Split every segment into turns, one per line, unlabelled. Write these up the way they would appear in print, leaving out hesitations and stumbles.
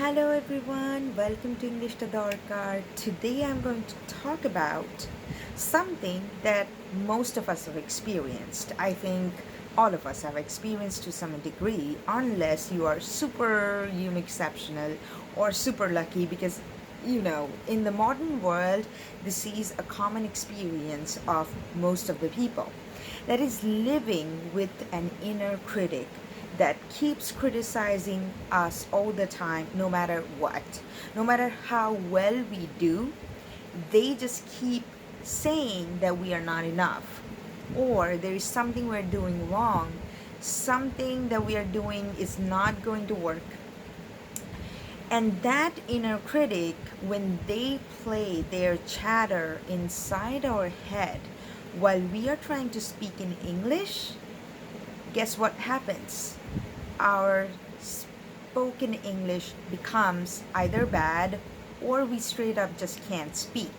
Hello everyone, welcome to English to Darkar. Today I'm going to talk about something that most of us have experienced. I think all of us have experienced to some degree, unless you are super exceptional or super lucky, because in the modern world, this is a common experience of most of the people. That is living with an inner critic that keeps criticizing us all the time, no matter what. No matter how well we do, they just keep saying that we are not enough, or there is something we're doing wrong, something that we are doing is not going to work. And that inner critic, when they play their chatter inside our head while we are trying to speak in English, guess what happens? Our spoken English becomes either bad or we straight up just can't speak.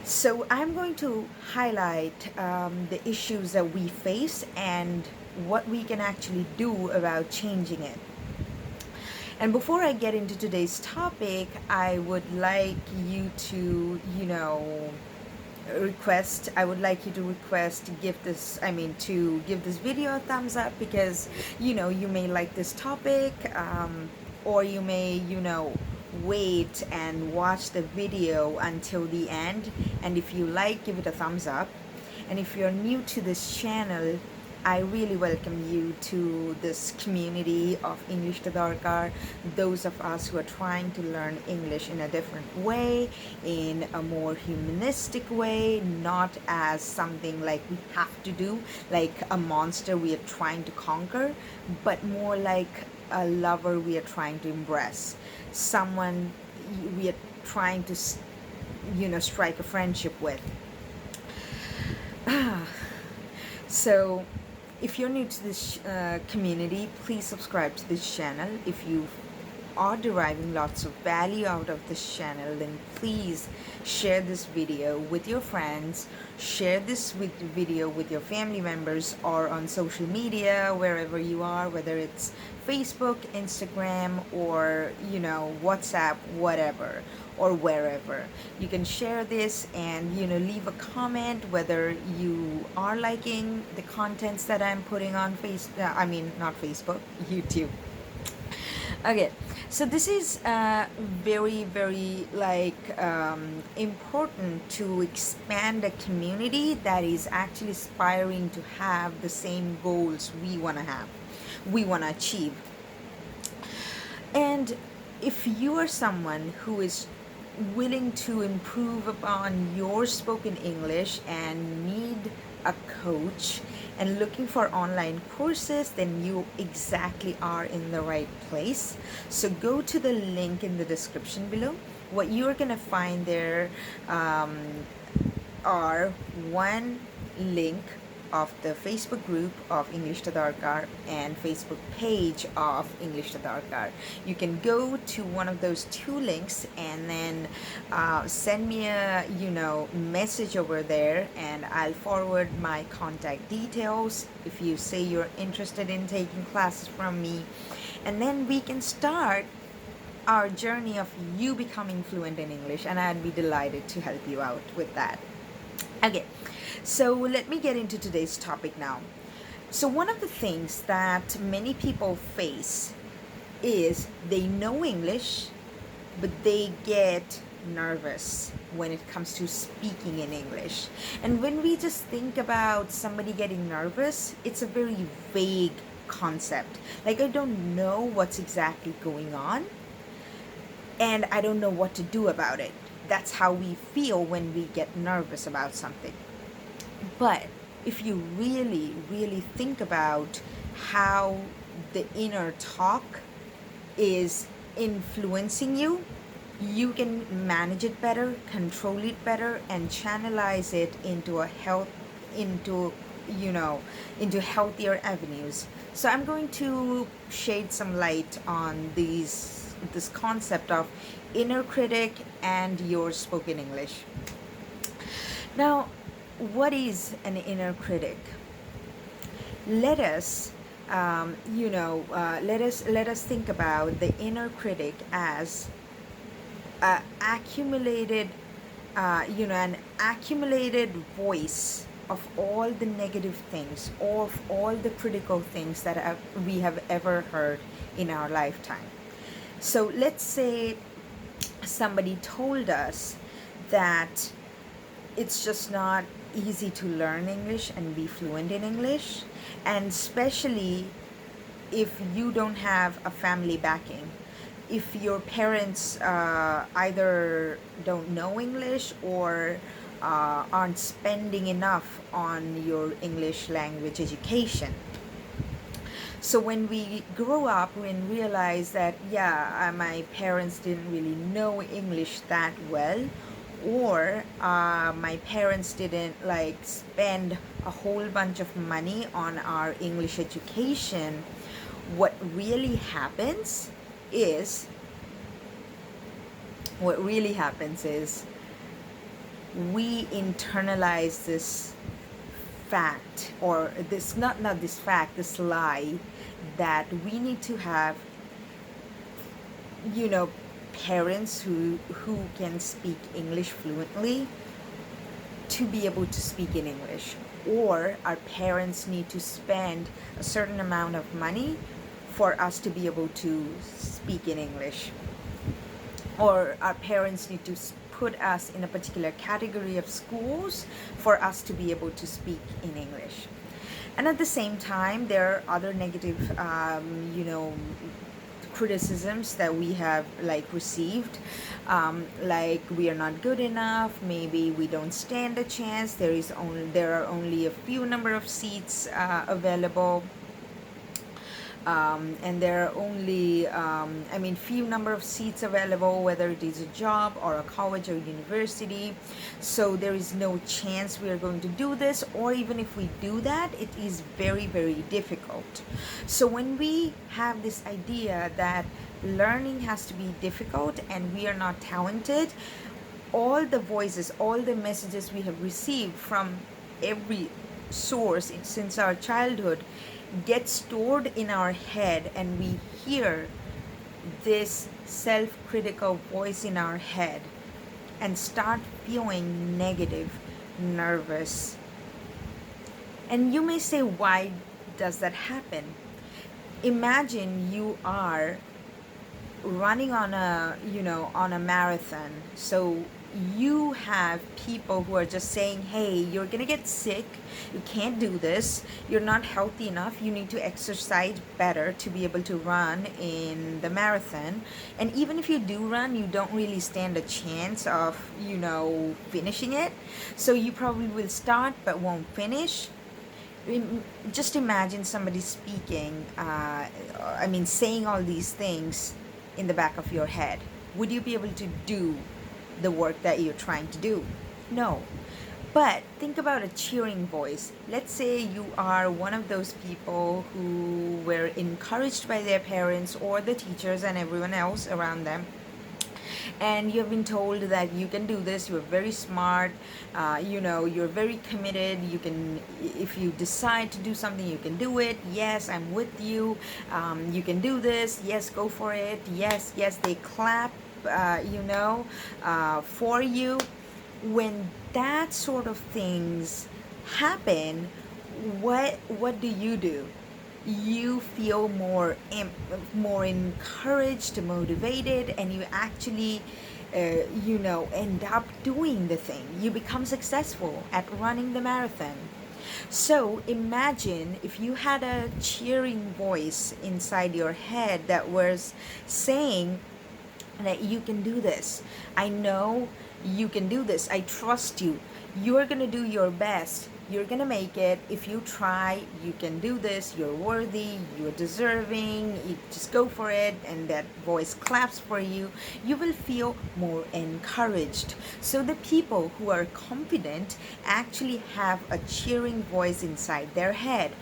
So, I'm going to highlight the issues that we face and what we can actually do about changing it. And before I get into today's topic, I would like you to, I would like you to request to give this to give this video a thumbs up, because you may like this topic, or you may wait and watch the video until the end. And if you like, give it a thumbs up. And if you're new to this channel, I really welcome you to this community of English to Darkar, those of us who are trying to learn English in a different way, in a more humanistic way, not as something like we have to do, like a monster we are trying to conquer, but more like a lover we are trying to impress, someone we are trying to, strike a friendship with. So, if you're new to this community, please subscribe to this channel. If you are deriving lots of value out of this channel, then please share this video with your friends, share this video with your family members, or on social media, wherever you are, whether it's Facebook, Instagram, or WhatsApp, whatever, or wherever. You can share this and leave a comment whether you are liking the contents that I'm putting on not Facebook, YouTube. Okay, so this is very, very important to expand a community that is actually aspiring to have the same goals we want to achieve. And if you are someone who is willing to improve upon your spoken English and need a coach and looking for online courses, then you exactly are in the right place. So go to the link in the description below. What you're gonna find there are one link of the Facebook group of English to Darkar and Facebook page of English to Darkar. You can go to one of those two links and then send me a message over there, and I'll forward my contact details if you say you're interested in taking classes from me, and then we can start our journey of you becoming fluent in English, and I'd be delighted to help you out with that. Okay, so let me get into today's topic now. So, one of the things that many people face is they know English, but they get nervous when it comes to speaking in English. And when we just think about somebody getting nervous, it's a very vague concept. Like, I don't know what's exactly going on, and I don't know what to do about it. That's how we feel when we get nervous about something. But if you really, really think about how the inner talk is influencing you, you can manage it better, control it better, and channelize it into into healthier avenues. So I'm going to shed some light on this concept of inner critic and your spoken English. Now, what is an inner critic? Let us let us think about the inner critic as accumulated an accumulated voice of all the negative things, of all the critical things that we have ever heard in our lifetime. So let's say somebody told us that it's just not easy to learn English and be fluent in English, and especially if you don't have a family backing. If your parents either don't know English or aren't spending enough on your English language education. So when we grow up and realize that, my parents didn't really know English that well, or my parents didn't like spend a whole bunch of money on our English education, what really happens is we internalize this fact, or this not this fact, this lie, that we need to have parents who can speak English fluently to be able to speak in English, or our parents need to spend a certain amount of money for us to be able to speak in English, or our parents need to put us in a particular category of schools for us to be able to speak in English. And at the same time, there are other negative criticisms that we have received, like we are not good enough, maybe we don't stand a chance, there are only a few number of seats available, and there are only few number of seats available, whether it is a job or a college or university, so there is no chance we are going to do this, or even if we do that, it is very, very difficult. So when we have this idea that learning has to be difficult and we are not talented, all the voices, all the messages we have received from every source since our childhood get stored in our head, and we hear this self-critical voice in our head and start feeling negative, nervous. And you may say, why does that happen? Imagine you are running on a marathon. So you have people who are just saying, hey, you're gonna get sick, you can't do this, you're not healthy enough, you need to exercise better to be able to run in the marathon. And even if you do run, you don't really stand a chance of finishing it, so you probably will start but won't finish. Just imagine somebody speaking, saying all these things in the back of your head. Would you be able to do the work that you're trying to do? No. But think about a cheering voice. Let's say you are one of those people who were encouraged by their parents or the teachers and everyone else around them, and you've been told that you can do this, you're very smart, you're very committed, you can, if you decide to do something, you can do it, yes, I'm with you, you can do this, yes, go for it, yes, they clap for you. When that sort of things happen, what do? You feel more encouraged, motivated, and you actually end up doing the thing. You become successful at running the marathon. So imagine if you had a cheering voice inside your head that was saying that you can do this. I know you can do this. I trust you. You're gonna do your best. You're gonna make it. If you try, you can do this. You're worthy. You're deserving. You just go for it. And that voice claps for you. You will feel more encouraged. So the people who are confident actually have a cheering voice inside their head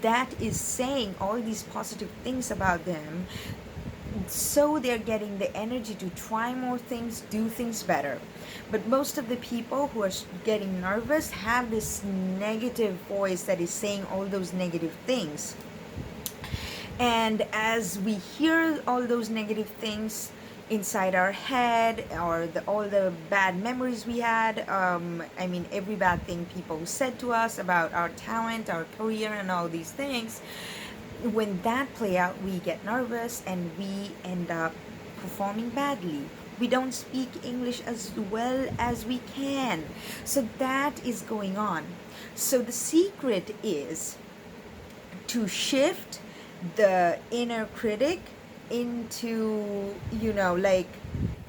that is saying all these positive things about them. So they're getting the energy to try more things, do things better. But most of the people who are getting nervous have this negative voice that is saying all those negative things. And as we hear all those negative things inside our head, or all the bad memories we had, I mean, every bad thing people said to us about our talent, our career, and all these things, when that play out, we get nervous and we end up performing badly. We don't speak English as well as we can. So that is going on. So the secret is to shift the inner critic into, like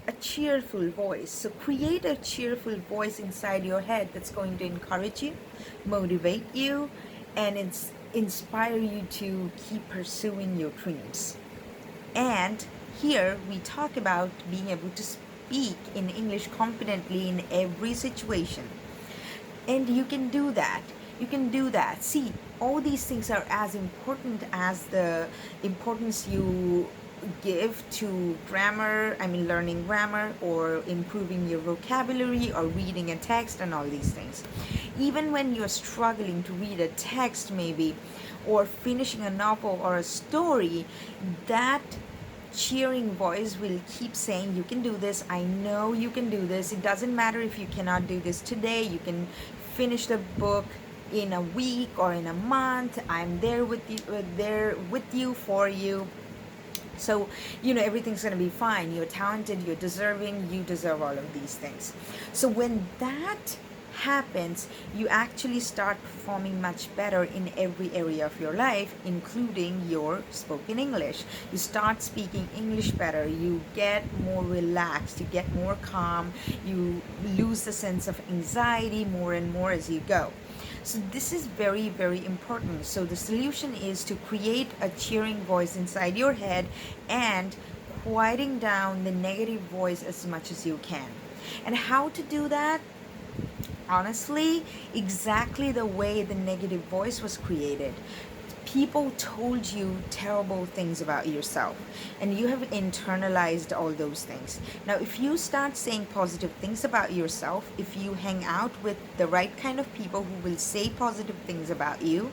a cheerful voice. So create a cheerful voice inside your head that's going to encourage you, motivate you, and inspire you to keep pursuing your dreams. And here we talk about being able to speak in English confidently in every situation. And you can do that. You can do that. See, all these things are as important as the importance you give to grammar, I mean, learning grammar, or improving your vocabulary, or reading a text, and all these things. Even when you're struggling to read a text, maybe, or finishing a novel or a story, that cheering voice will keep saying, you can do this, I know you can do this, it doesn't matter if you cannot do this today, you can finish the book in a week or in a month, I'm there with you, for you. So, everything's going to be fine. You're talented, you're deserving, you deserve all of these things. So when that happens, you actually start performing much better in every area of your life, including your spoken English. You start speaking English better, you get more relaxed, you get more calm, you lose the sense of anxiety more and more as you go. So this is very, very important. So the solution is to create a cheering voice inside your head and quieting down the negative voice as much as you can. And how to do that? Honestly, exactly the way the negative voice was created. People told you terrible things about yourself, and you have internalized all those things. Now, if you start saying positive things about yourself, if you hang out with the right kind of people who will say positive things about you,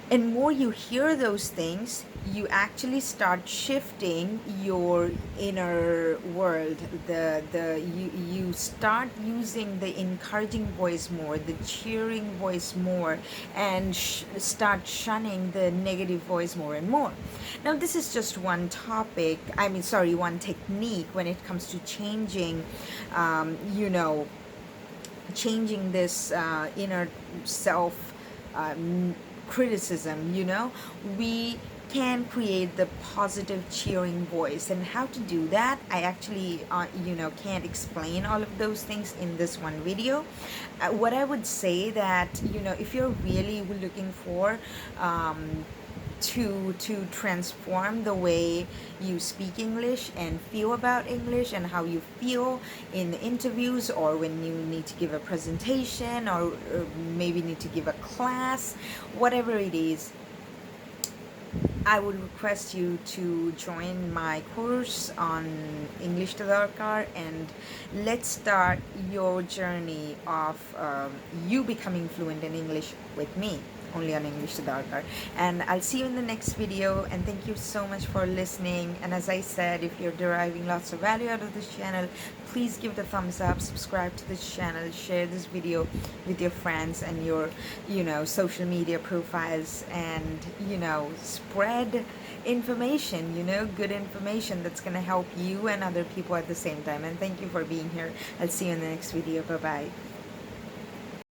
and more you hear those things, you actually start shifting your inner world. You start using the encouraging voice more, the cheering voice more, and start shunning the negative voice more and more. Now, this is just one topic. One technique when it comes to changing, changing this inner self. Criticism, we can create the positive cheering voice. And how to do that, I actually can't explain all of those things in this one video. What I would say that, if you're really looking for to transform the way you speak English and feel about English, and how you feel in the interviews, or when you need to give a presentation, or maybe need to give a class, whatever it is, I would request you to join my course on English to Darkar, and let's start your journey of you becoming fluent in English with me, only on English to Darkar. And I'll see you in the next video, and thank you so much for listening. And as I said, if you're deriving lots of value out of this channel, please give it a thumbs up, subscribe to this channel, share this video with your friends and your social media profiles, and spread information, good information that's going to help you and other people at the same time. And thank you for being here. I'll see you in the next video. Bye bye.